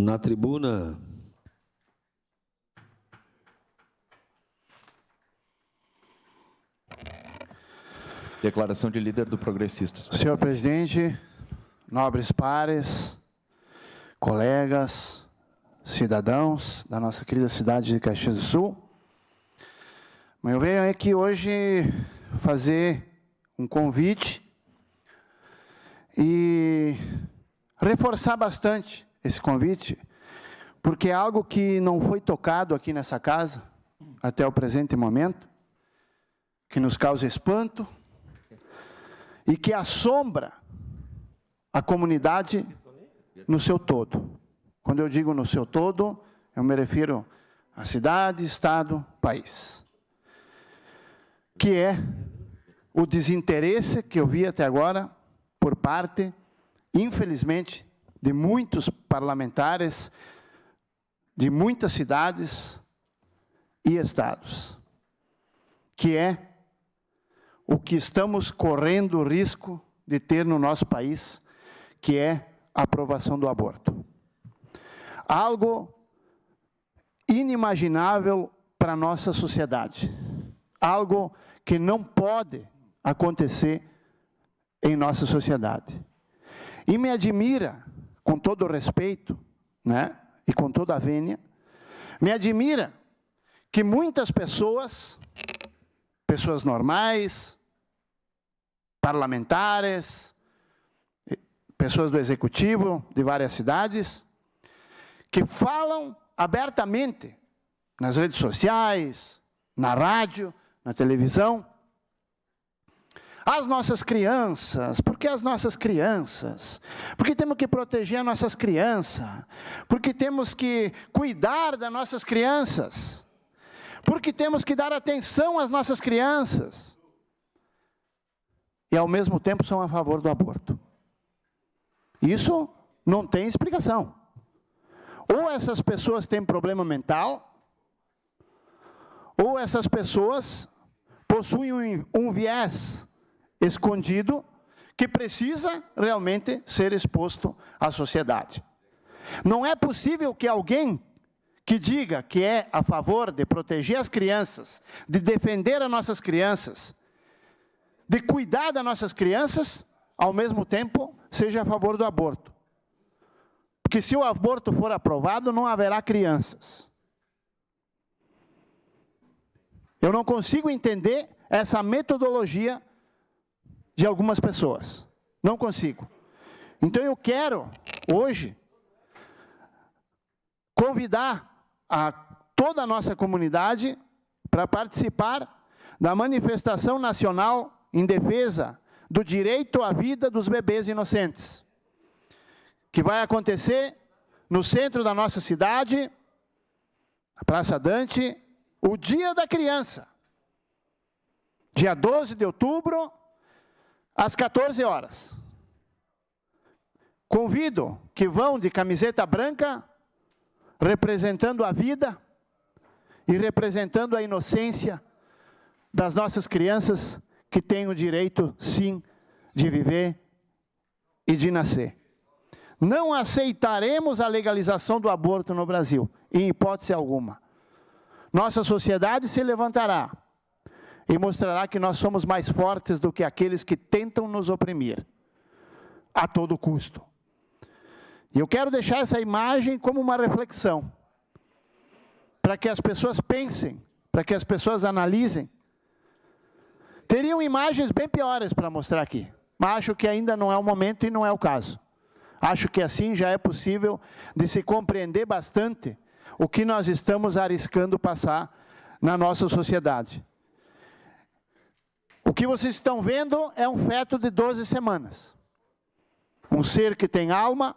Na tribuna. Declaração de líder do Progressistas. Senhor presidente, nobres pares, colegas, cidadãos da nossa querida cidade de Caxias do Sul, eu venho aqui hoje fazer um convite e reforçar bastante esse convite, porque é algo que não foi tocado aqui nessa casa até o presente momento, que nos causa espanto e que assombra a comunidade no seu todo. Quando eu digo no seu todo, eu me refiro a cidade, estado, país. Que é o desinteresse que eu vi até agora por parte, infelizmente, de muitos parlamentares, de muitas cidades e estados. Que é o que estamos correndo o risco de ter no nosso país, que é a aprovação do aborto. Algo inimaginável para a nossa sociedade. Algo que não pode acontecer em nossa sociedade. E me admira, com todo o respeito, né, e com toda a vênia, me admira que muitas pessoas, pessoas normais, parlamentares, pessoas do executivo de várias cidades, que falam abertamente nas redes sociais, na rádio, na televisão, as nossas crianças, porque as nossas crianças, porque temos que proteger as nossas crianças, porque temos que cuidar das nossas crianças, porque temos que dar atenção às nossas crianças, e ao mesmo tempo são a favor do aborto. Isso não tem explicação. Ou essas pessoas têm problema mental, ou essas pessoas possuem um viés escondido que precisa realmente ser exposto à sociedade. Não é possível que alguém que diga que é a favor de proteger as crianças, de defender as nossas crianças, de cuidar das nossas crianças, ao mesmo tempo seja a favor do aborto. Porque se o aborto for aprovado, não haverá crianças. Eu não consigo entender essa metodologia de algumas pessoas. Não consigo. Então eu quero, hoje, convidar a toda a nossa comunidade para participar da manifestação nacional em defesa do direito à vida dos bebês inocentes, que vai acontecer no centro da nossa cidade, na Praça Dante, o Dia da Criança, dia 12 de outubro, às 14 horas. Convido que vão de camiseta branca, representando a vida e representando a inocência das nossas crianças que têm o direito, sim, de viver e de nascer. Não aceitaremos a legalização do aborto no Brasil, em hipótese alguma. Nossa sociedade se levantará e mostrará que nós somos mais fortes do que aqueles que tentam nos oprimir, a todo custo. E eu quero deixar essa imagem como uma reflexão, para que as pessoas pensem, para que as pessoas analisem. Teriam imagens bem piores para mostrar aqui, mas acho que ainda não é o momento e não é o caso. Acho que assim já é possível de se compreender bastante o que nós estamos arriscando passar na nossa sociedade. O que vocês estão vendo é um feto de 12 semanas. Um ser que tem alma,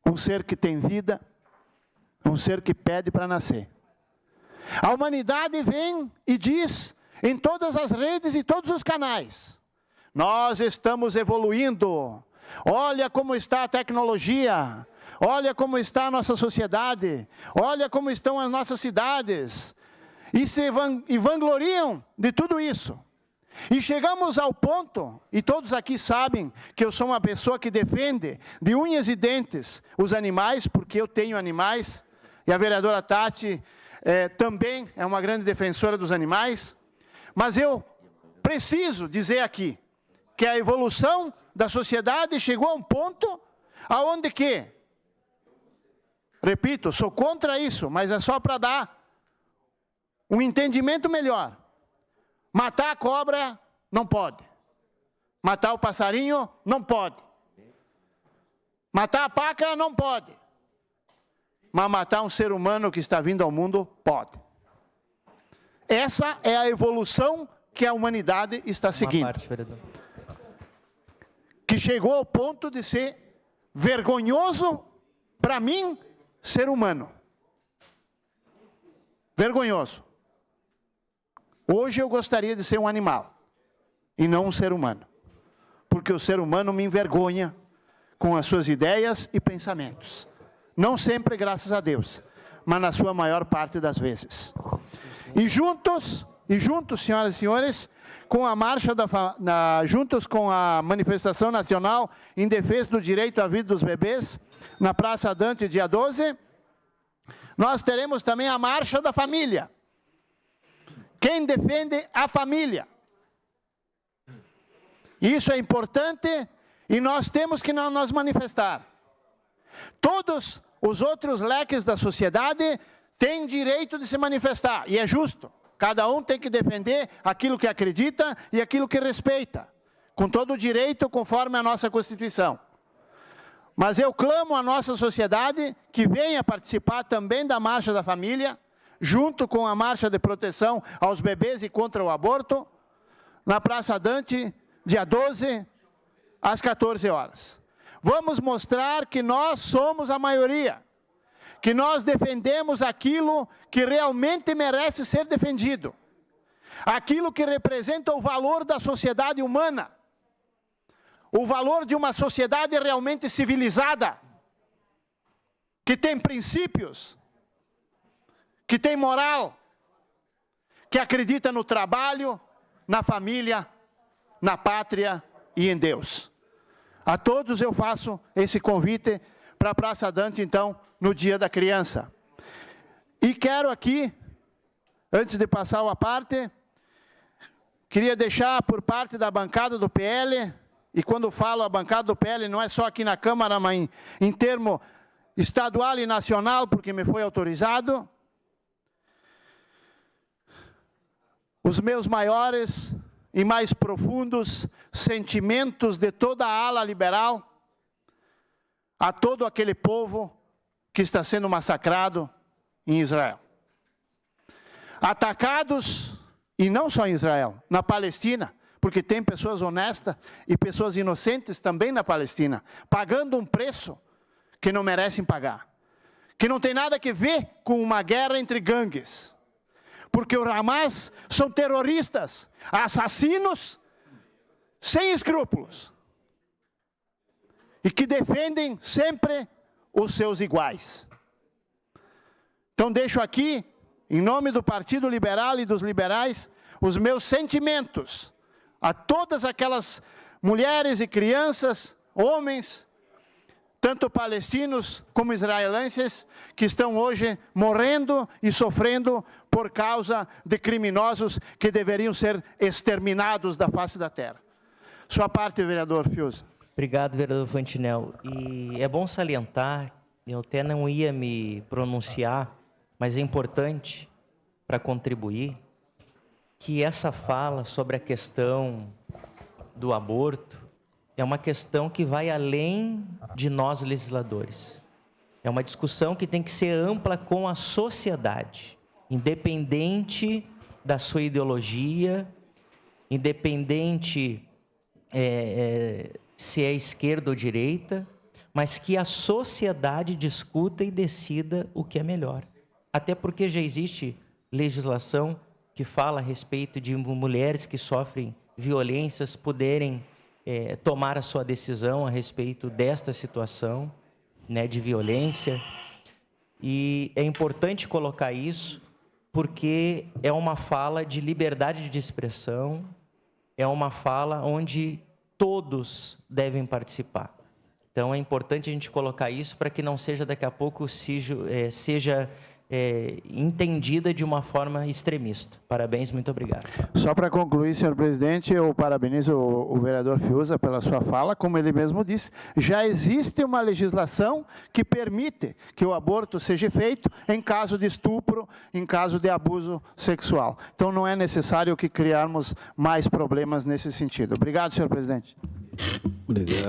um ser que tem vida, um ser que pede para nascer. A humanidade vem e diz em todas as redes e todos os canais: nós estamos evoluindo, olha como está a tecnologia, olha como está a nossa sociedade, olha como estão as nossas cidades, e vangloriam de tudo isso. E chegamos ao ponto, e todos aqui sabem que eu sou uma pessoa que defende de unhas e dentes os animais, porque eu tenho animais, e a vereadora Tati também é uma grande defensora dos animais, mas eu preciso dizer aqui que a evolução da sociedade chegou a um ponto aonde que, repito, sou contra isso, mas é só para dar um entendimento melhor. Matar a cobra não pode. Matar o passarinho não pode. Matar a paca não pode. Mas matar um ser humano que está vindo ao mundo, pode. Essa é a evolução que a humanidade está seguindo. Que chegou ao ponto de ser vergonhoso para mim, ser humano. Vergonhoso. Hoje eu gostaria de ser um animal, e não um ser humano. Porque o ser humano me envergonha com as suas ideias e pensamentos. Não sempre, graças a Deus, mas na sua maior parte das vezes. E juntos, senhoras e senhores, com a marcha juntos com a manifestação nacional em defesa do direito à vida dos bebês, na Praça Dante, dia 12, nós teremos também a marcha da família. Quem defende a família. Isso é importante e nós temos que nos manifestar. Todos os outros leques da sociedade têm direito de se manifestar, e é justo. Cada um tem que defender aquilo que acredita e aquilo que respeita, com todo o direito conforme a nossa Constituição. Mas eu clamo à nossa sociedade que venha participar também da Marcha da Família, junto com a marcha de proteção aos bebês e contra o aborto, na Praça Dante, dia 12, às 14 horas. Vamos mostrar que nós somos a maioria, que nós defendemos aquilo que realmente merece ser defendido, aquilo que representa o valor da sociedade humana, o valor de uma sociedade realmente civilizada, que tem princípios, que tem moral, que acredita no trabalho, na família, na pátria e em Deus. A todos eu faço esse convite para a Praça Dante, então, no Dia da Criança. E quero aqui, antes de passar a parte, queria deixar por parte da bancada do PL, e quando falo a bancada do PL, não é só aqui na Câmara, mas em termo estadual e nacional, porque me foi autorizado, os meus maiores e mais profundos sentimentos de toda a ala liberal a todo aquele povo que está sendo massacrado em Israel. Atacados, e não só em Israel, na Palestina, porque tem pessoas honestas e pessoas inocentes também na Palestina, pagando um preço que não merecem pagar, que não tem nada a ver com uma guerra entre gangues. Porque o Hamas são terroristas, assassinos, sem escrúpulos. E que defendem sempre os seus iguais. Então deixo aqui, em nome do Partido Liberal e dos liberais, os meus sentimentos a todas aquelas mulheres e crianças, homens, tanto palestinos como israelenses, que estão hoje morrendo e sofrendo por causa de criminosos que deveriam ser exterminados da face da terra. Sua parte, vereador Fiuza. Obrigado, vereador Fantinel. E é bom salientar, eu até não ia me pronunciar, mas é importante para contribuir, que essa fala sobre a questão do aborto é uma questão que vai além de nós legisladores. É uma discussão que tem que ser ampla com a sociedade, independente da sua ideologia, independente se é esquerda ou direita, mas que a sociedade discuta e decida o que é melhor. Até porque já existe legislação que fala a respeito de mulheres que sofrem violências poderem tomar a sua decisão a respeito desta situação, né, de violência. E é importante colocar isso, porque é uma fala de liberdade de expressão, é uma fala onde todos devem participar. Então, é importante a gente colocar isso para que não seja, daqui a pouco, seja entendida de uma forma extremista. Parabéns, muito obrigado. Só para concluir, senhor presidente, eu parabenizo o vereador Fiuza pela sua fala. Como ele mesmo disse, já existe uma legislação que permite que o aborto seja feito em caso de estupro, em caso de abuso sexual. Então, não é necessário que criarmos mais problemas nesse sentido. Obrigado, senhor presidente. Obrigado.